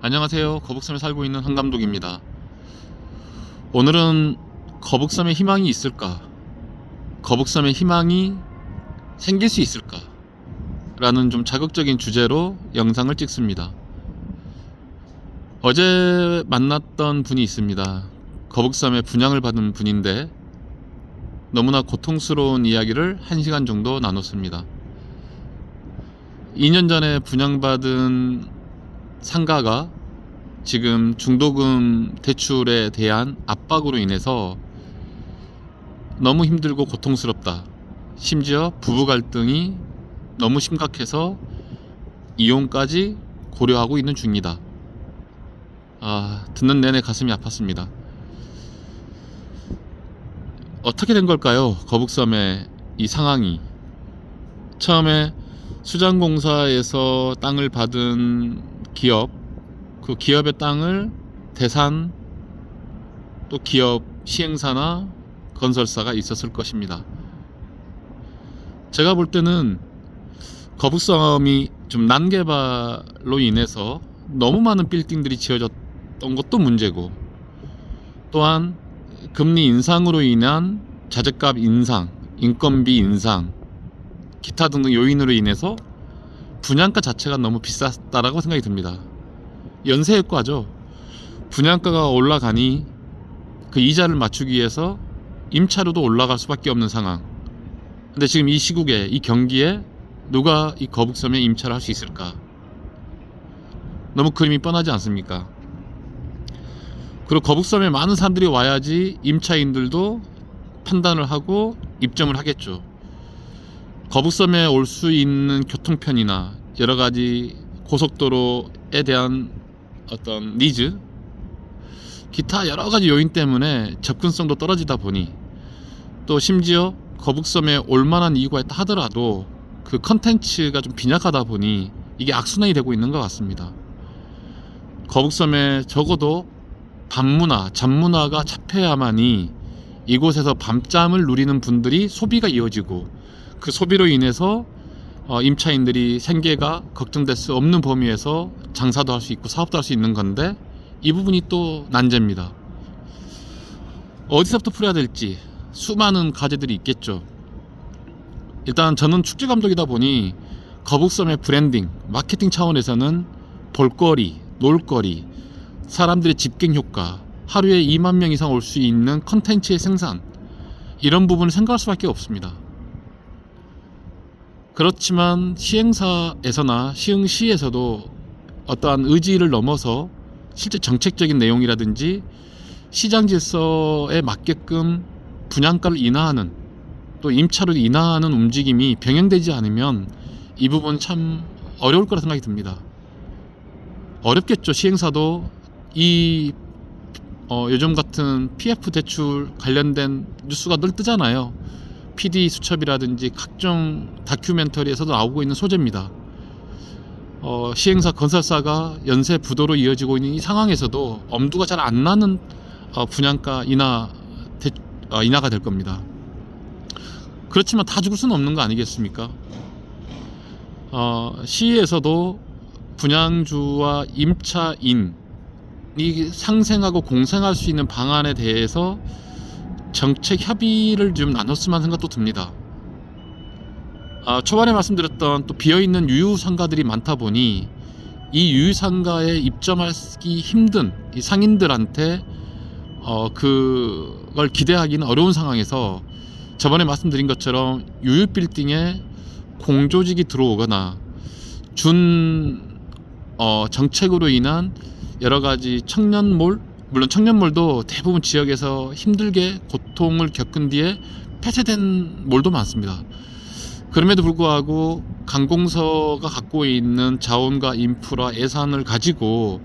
안녕하세요. 거북섬에 살고 있는 한감독입니다. 오늘은 거북섬에 희망이 있을까? 거북섬에 희망이 생길 수 있을까? 라는 좀 자극적인 주제로 영상을 찍습니다. 어제 만났던 분이 있습니다. 거북섬에 분양을 받은 분인데 너무나 고통스러운 이야기를 1시간 정도 나눴습니다. 2년 전에 분양받은 상가가 지금 중도금 대출에 대한 압박으로 인해서 너무 힘들고 고통스럽다. 심지어 부부 갈등이 너무 심각해서 이혼까지 고려하고 있는 중이다. 듣는 내내 가슴이 아팠습니다. 어떻게 된 걸까요? 거북섬의 이 상황이. 처음에 수장공사에서 땅을 받은 기업, 그 기업의 땅을 대산 또 기업 시행사나 건설사가 있었을 것입니다. 제가 볼 때는 거북섬이 좀 난개발로 인해서 너무 많은 빌딩들이 지어졌던 것도 문제고, 또한 금리 인상으로 인한 자재값 인상, 인건비 인상, 기타 등등 요인으로 인해서 분양가 자체가 너무 비쌌다라고 생각이 듭니다. 연쇄 효과죠. 분양가가 올라가니 그 이자를 맞추기 위해서 임차료도 올라갈 수밖에 없는 상황. 근데 지금 이 시국에, 이 경기에 누가 이 거북섬에 임차를 할 수 있을까? 너무 그림이 뻔하지 않습니까? 그리고 거북섬에 많은 사람들이 와야지 임차인들도 판단을 하고 입점을 하겠죠. 거북섬에 올 수 있는 교통편이나 여러가지 고속도로에 대한 어떤 니즈, 기타 여러가지 요인 때문에 접근성도 떨어지다 보니, 또 심지어 거북섬에 올만한 이유가 있다 하더라도 그 컨텐츠가 좀 빈약하다 보니 이게 악순환이 되고 있는 것 같습니다. 거북섬에 적어도 밤문화, 잠문화가 잡혀야만이 이곳에서 밤잠을 누리는 분들이 소비가 이어지고, 그 소비로 인해서 임차인들이 생계가 걱정될 수 없는 범위에서 장사도 할 수 있고 사업도 할 수 있는 건데, 이 부분이 또 난제입니다. 어디서부터 풀어야 될지 수많은 과제들이 있겠죠. 일단 저는 축제 감독이다 보니 거북섬의 브랜딩, 마케팅 차원에서는 볼거리, 놀거리, 사람들의 집갱 효과, 하루에 2만 명 이상 올 수 있는 컨텐츠의 생산, 이런 부분을 생각할 수밖에 없습니다. 그렇지만 시행사에서나 시흥시에서도 어떠한 의지를 넘어서 실제 정책적인 내용이라든지 시장 질서에 맞게끔 분양가를 인하하는, 또 임차를 인하하는 움직임이 병행되지 않으면 이 부분 참 어려울 거라 생각이 듭니다. 어렵겠죠. 시행사도 이 요즘 같은 PF 대출 관련된 뉴스가 늘 뜨잖아요. PD 수첩이라든지 각종 다큐멘터리에서도 나오고 있는 소재입니다. 시행사 건설사가 연쇄 부도로 이어지고 있는 이 상황에서도 엄두가 잘 안 나는 분양가 인하가 될 겁니다. 그렇지만 다 죽을 수는 없는 거 아니겠습니까? 시에서도 분양주와 임차인이 상생하고 공생할 수 있는 방안에 대해서 정책 협의를 좀 나눴으면 하는 생각도 듭니다. 초반에 말씀드렸던 또 비어있는 유휴상가들이 많다 보니 이 유휴상가에 입점하기 힘든 이 상인들한테 그걸 기대하기는 어려운 상황에서, 저번에 말씀드린 것처럼 유휴빌딩에 공조직이 들어오거나 정책으로 인한 여러가지 청년몰, 물론 청년몰도 대부분 지역에서 힘들게 고통을 겪은 뒤에 폐쇄된 몰도 많습니다. 그럼에도 불구하고 관공서가 갖고 있는 자원과 인프라, 예산을 가지고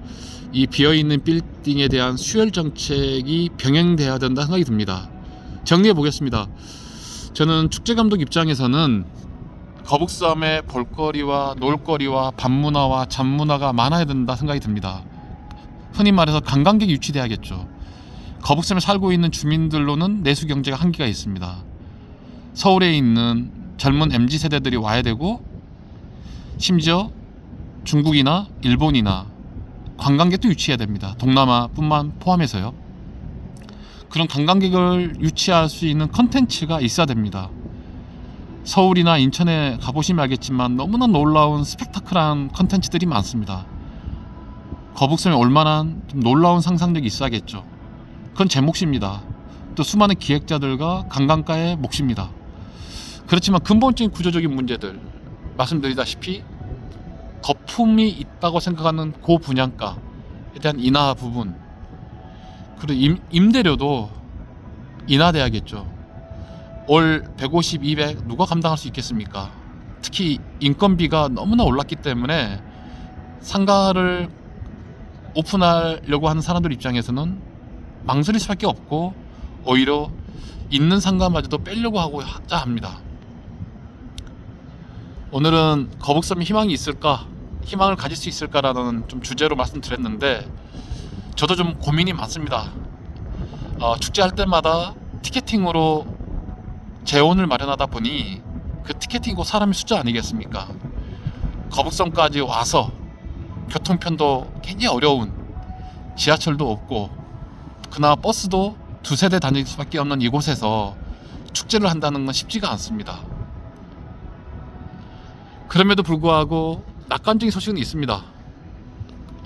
이 비어있는 빌딩에 대한 수혈 정책이 병행돼야 된다 생각이 듭니다. 정리해 보겠습니다. 저는 축제감독 입장에서는 거북섬의 볼거리와 놀거리와 밤문화와 잠문화가 많아야 된다 생각이 듭니다. 흔히 말해서 관광객이 유치돼야겠죠. 거북섬에 살고 있는 주민들로는 내수 경제가 한계가 있습니다. 서울에 있는 젊은 MZ세대들이 와야 되고, 심지어 중국이나 일본이나 관광객도 유치해야 됩니다. 동남아뿐만 포함해서요. 그런 관광객을 유치할 수 있는 컨텐츠가 있어야 됩니다. 서울이나 인천에 가보시면 알겠지만 너무나 놀라운 스펙타클한 컨텐츠들이 많습니다. 거북섬에 올만한 좀 놀라운 상상력이 있어야겠죠. 그건 제 몫입니다. 또 수많은 기획자들과 관광가의 몫입니다. 그렇지만 근본적인 구조적인 문제들 말씀드리다시피 거품이 있다고 생각하는 고분양가에 대한 인하 부분, 그리고 임대료도 인하돼야겠죠. 올 150, 200 누가 감당할 수 있겠습니까? 특히 인건비가 너무나 올랐기 때문에 상가를 오픈하려고 하는 사람들 입장에서는 망설일 수밖에 없고 오히려 있는 상가마저도 빼려고 하고 합니다. 오늘은 거북섬에 희망이 있을까, 희망을 가질 수 있을까라는 좀 주제로 말씀드렸는데 저도 좀 고민이 많습니다. 축제할 때마다 티켓팅으로 재원을 마련하다 보니 그 티켓팅이고 사람의 숫자 아니겠습니까? 거북섬까지 와서 교통편도 굉장히 어려운, 지하철도 없고 그나마 버스도 두세 대 다닐 수밖에 없는 이곳에서 축제를 한다는 건 쉽지가 않습니다. 그럼에도 불구하고 낙관적인 소식은 있습니다.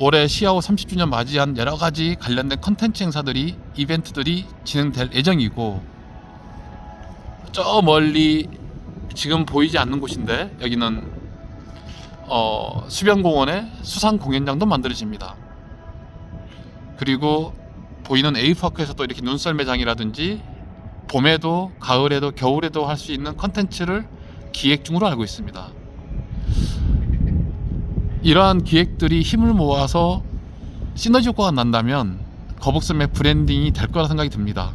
올해 시아오 30주년 맞이한 여러가지 관련된 컨텐츠 행사들이, 이벤트들이 진행될 예정이고, 저 멀리 지금 보이지 않는 곳인데 여기는 수변공원에 수상 공연장도 만들어집니다. 그리고 보이는 A파크에서도 이렇게 눈썰 매장이라든지 봄에도 가을에도 겨울에도 할 수 있는 컨텐츠를 기획 중으로 알고 있습니다. 이러한 기획들이 힘을 모아서 시너지 효과가 난다면 거북섬의 브랜딩이 될 거라 생각이 듭니다.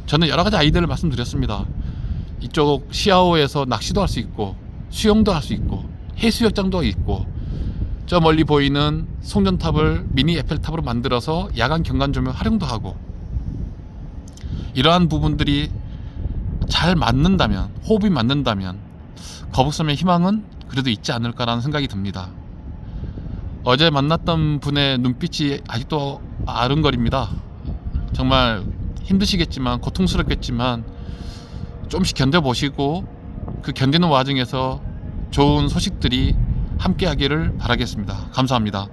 저는 여러가지 아이디어를 말씀드렸습니다. 이쪽 시아오에서 낚시도 할 수 있고 수영도 할 수 있고 해수욕장도 있고, 저 멀리 보이는 송전탑을 미니 에펠탑으로 만들어서 야간 경관 조명 활용도 하고, 이러한 부분들이 잘 맞는다면, 호흡이 맞는다면 거북섬의 희망은 그래도 있지 않을까라는 생각이 듭니다. 어제 만났던 분의 눈빛이 아직도 아른거립니다. 정말 힘드시겠지만, 고통스럽겠지만 조금씩 견뎌보시고 그 견디는 와중에서 좋은 소식들이 함께 하기를 바라겠습니다. 감사합니다.